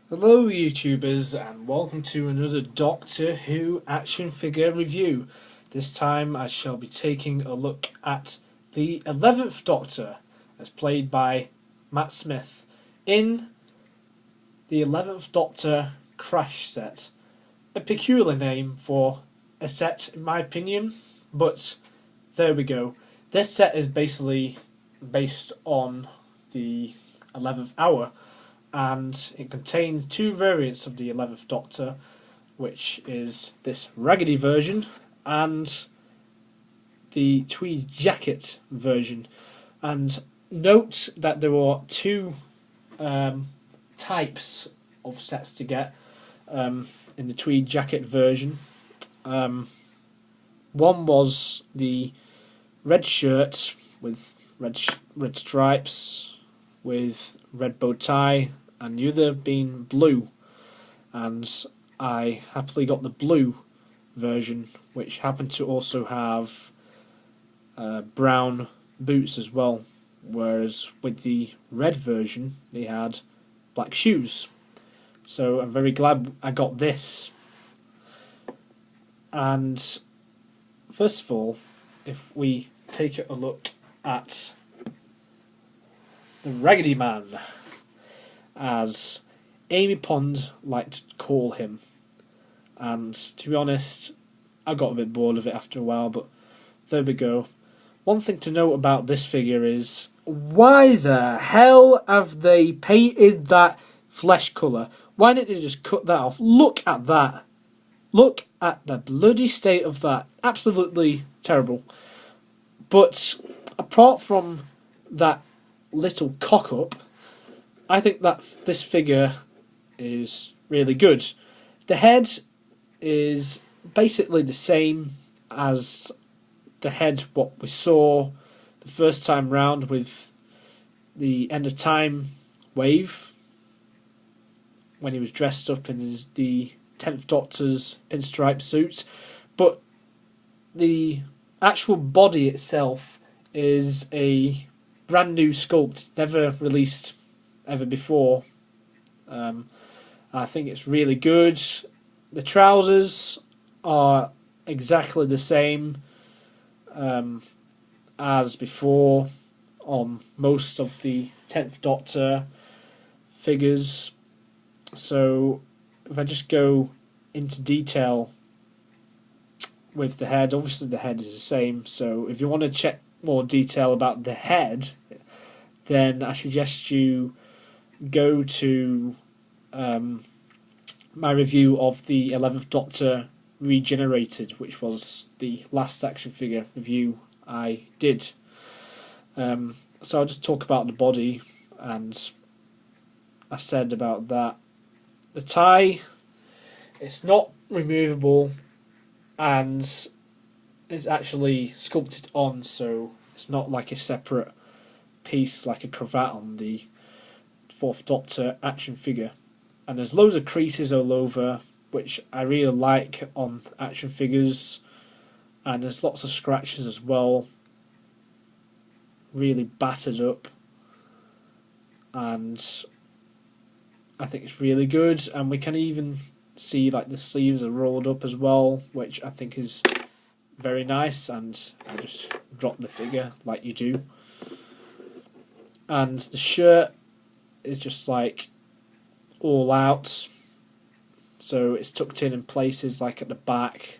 Hello YouTubers and welcome to another Doctor Who action figure review. This time I shall be taking a look at the 11th Doctor as played by Matt Smith in the 11th Doctor Crash set. A peculiar name for a set in my opinion, but there we go. This set is basically based on the 11th hour, and it contains two variants of the 11th Doctor, which is this raggedy version and the tweed jacket version. And note that there are two types of sets to get in the tweed jacket version. One was the red shirt with red stripes with red bow tie, and the other being blue, and I happily got the blue version, which happened to also have brown boots as well, whereas with the red version they had black shoes. So I'm very glad I got this. And first of all, if we take a look at the Raggedy Man, as Amy Pond liked to call him, and to be honest, I got a bit bored of it after a while, but there we go. One thing to note about this figure is, why the hell have they painted that flesh colour? Why didn't they just cut that off? Look at that. Look at the bloody state of that. Absolutely terrible. But apart from that little cock-up, I think that this figure is really good. The head is basically the same as the head what we saw the first time round with the End of Time wave, when he was dressed up in the 10th Doctor's pinstripe suit, but the actual body itself is a brand new sculpt, never released ever before. I think it's really good. The trousers are exactly the same as before on most of the 10th Doctor figures. So if I just go into detail with the head, obviously the head is the same, so if you want to check more detail about the head, then I suggest you go to my review of the 11th Doctor Regenerated, which was the last action figure review I did. So I'll just talk about the body, and I said about that. The tie, it's not removable, and it's actually sculpted on, so it's not like a separate piece like a cravat on the 4th Doctor action figure. And there's loads of creases all over, which I really like on action figures, and there's lots of scratches as well, really battered up, and I think it's really good. And we can even see like the sleeves are rolled up as well, which I think is very nice, and I just drop the figure like you do. And the shirt is just like all out, so it's tucked in places like at the back,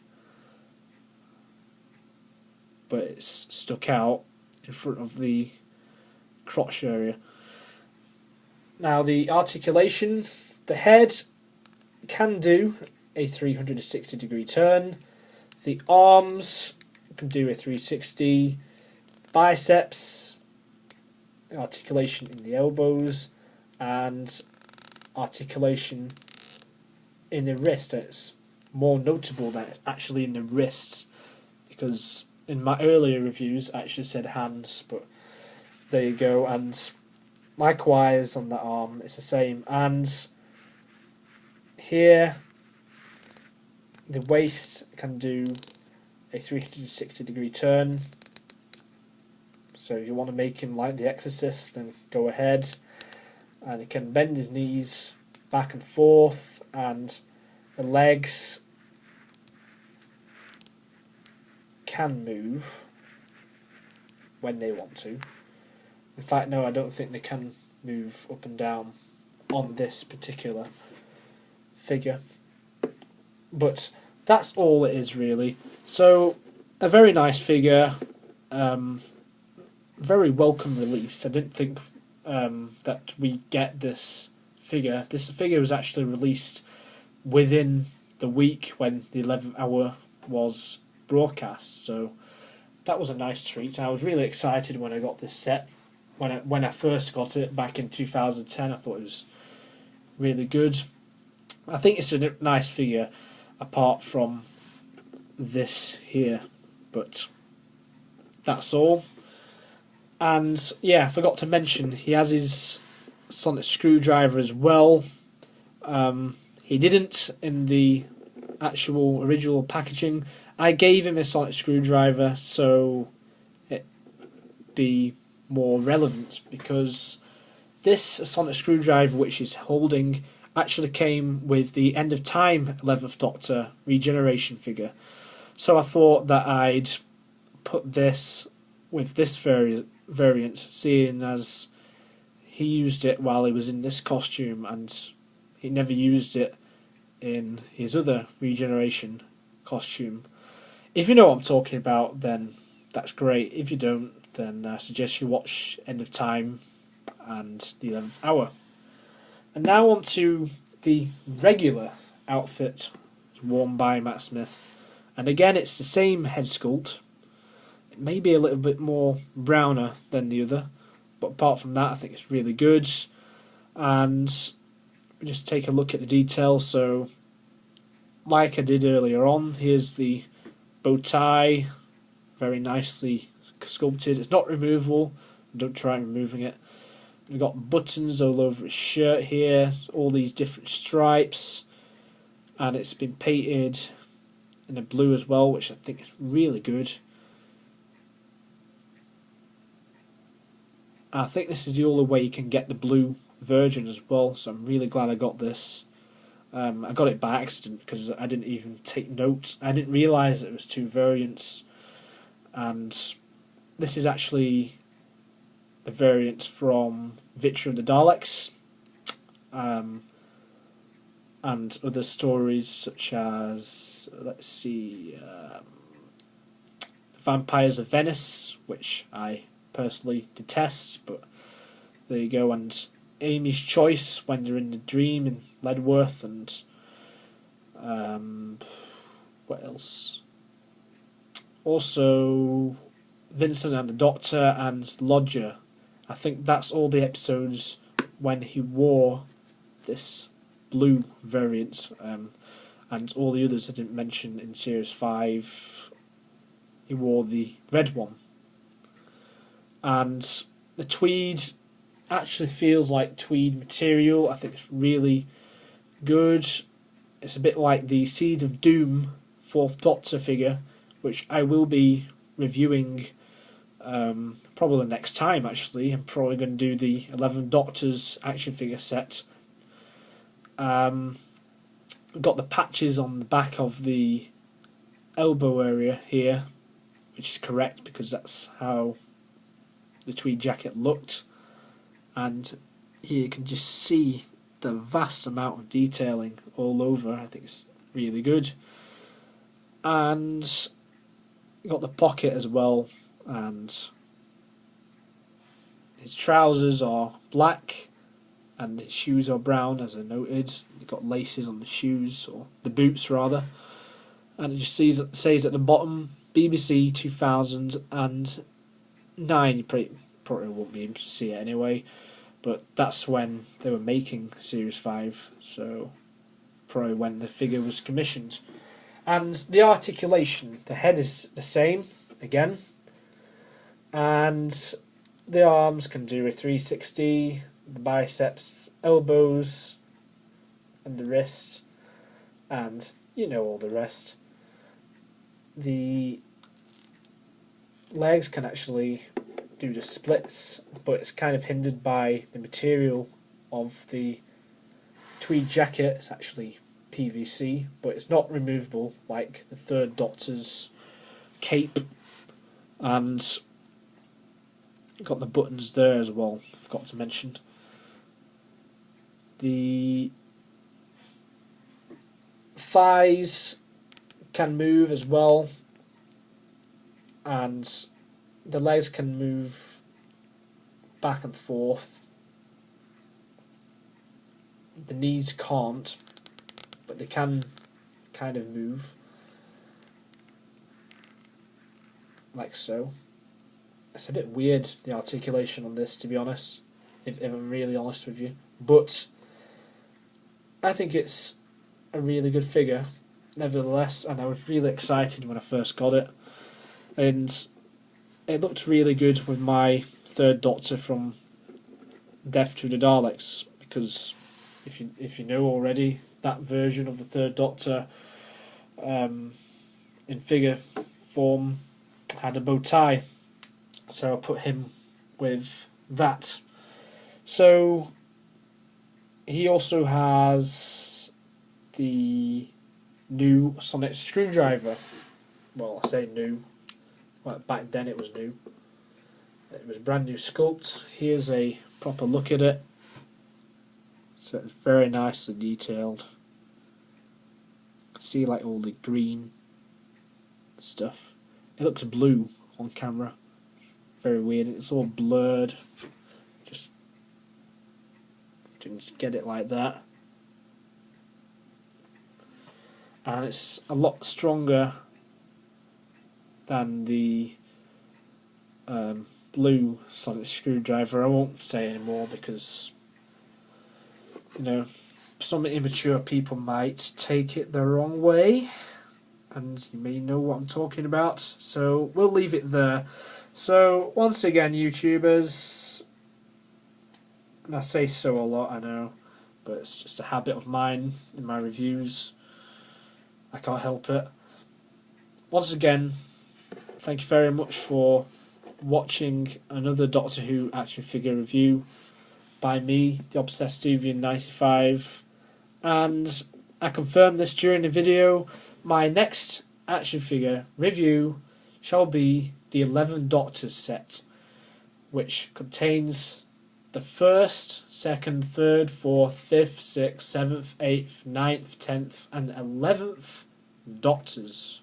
but it's stuck out in front of the crotch area. Now the articulation, the head can do a 360 degree turn, the arms can do a 360, biceps, articulation in the elbows, and articulation in the wrist. It's more notable that it's actually in the wrists, because in my earlier reviews I actually said hands, but there you go. And likewise on the arm it's the same, and here the waist can do a 360 degree turn, so if you want to make him like the Exorcist, then go ahead. And he can bend his knees back and forth, and the legs can move when they want to. In fact, no, I don't think they can move up and down on this particular figure. But that's all it is, really. So, a very nice figure. Very welcome release. I didn't think that we get this figure. This figure was actually released within the week when the 11th hour was broadcast. So that was a nice treat. I was really excited when I got this set. When I first got it back in 2010, I thought it was really good. I think it's a nice figure apart from this here, but that's all. And yeah, I forgot to mention he has his sonic screwdriver as well. He didn't in the actual original packaging. I gave him a sonic screwdriver so it be more relevant, because this sonic screwdriver which he's holding actually came with the End of Time 11th Doctor regeneration figure. So I thought that I'd put this with this variant, seeing as he used it while he was in this costume and he never used it in his other regeneration costume. If you know what I'm talking about, then that's great. If you don't, then I suggest you watch End of Time and the 11th hour. And now on to the regular outfit worn by Matt Smith. And again, it's the same head sculpt. It may be a little bit more browner than the other, but apart from that, I think it's really good. And we just take a look at the details. So, like I did earlier on, here's the bow tie, very nicely sculpted. It's not removable. Don't try removing it. We've got buttons all over his shirt here, all these different stripes, and it's been painted in a blue as well, which I think is really good. I think this is the only way you can get the blue version as well, so I'm really glad I got this. I got it by accident because I didn't even take notes. I didn't realise it was two variants, and this is actually a variant from Victory of the Daleks, and other stories such as, let's see, Vampires of Venice, which I personally detest, but there you go, and Amy's Choice when they're in the dream in Ledworth, and what else? Also, Vincent and the Doctor and Lodger. I think that's all the episodes when he wore this blue variant, and all the others I didn't mention in Series 5, he wore the red one. And the tweed actually feels like tweed material. I think it's really good. It's a bit like the Seeds of Doom 4th Doctor figure, which I will be reviewing probably next time. Actually, I'm probably going to do the 11 Doctors action figure set. We've got the patches on the back of the elbow area here, which is correct because that's how the tweed jacket looked, and here you can just see the vast amount of detailing all over. I think it's really good. And you got the pocket as well, and his trousers are black and his shoes are brown, as I noted. You've got laces on the shoes, or the boots rather, and it just says at the bottom BBC 2009. You probably won't be able to see it anyway, but that's when they were making Series 5, so probably when the figure was commissioned. And the articulation, the head is the same again, and the arms can do a 360, the biceps, elbows, and the wrists, and you know all the rest. The legs can actually do the splits, but it's kind of hindered by the material of the tweed jacket. It's actually PVC, but it's not removable like the Third Doctor's cape. And got the buttons there as well, forgot to mention. The thighs can move as well, and the legs can move back and forth. The knees can't, but they can kind of move, like so. It's a bit weird, the articulation on this, to be honest, if I'm really honest with you. But I think it's a really good figure, nevertheless, and I was really excited when I first got it. And it looked really good with my Third Doctor from Death to the Daleks, because if you know already, that version of the Third Doctor in figure form had a bow tie. So I'll put him with that. So he also has the new sonic screwdriver. Well, I say new. Well, back then it was new. It was brand new sculpt. Here's a proper look at it. So it's very nicely detailed. See like all the green stuff. It looks blue on camera. Very weird. It's all blurred. Just didn't get it like that. And it's a lot stronger than the blue sonic screwdriver. I won't say anymore because, you know, some immature people might take it the wrong way, and you may know what I'm talking about, so we'll leave it there. So once again, YouTubers, and I say so a lot, I know, but it's just a habit of mine in my reviews. I can't help it. Once again, thank you very much for watching another Doctor Who action figure review by me, the Obsessed Deviant 95, and I confirmed this during the video. My next action figure review shall be the 11th Doctor set, which contains the 1st, 2nd, 3rd, 4th, 5th, 6th, 7th, 8th, 9th, 10th and 11th Doctors.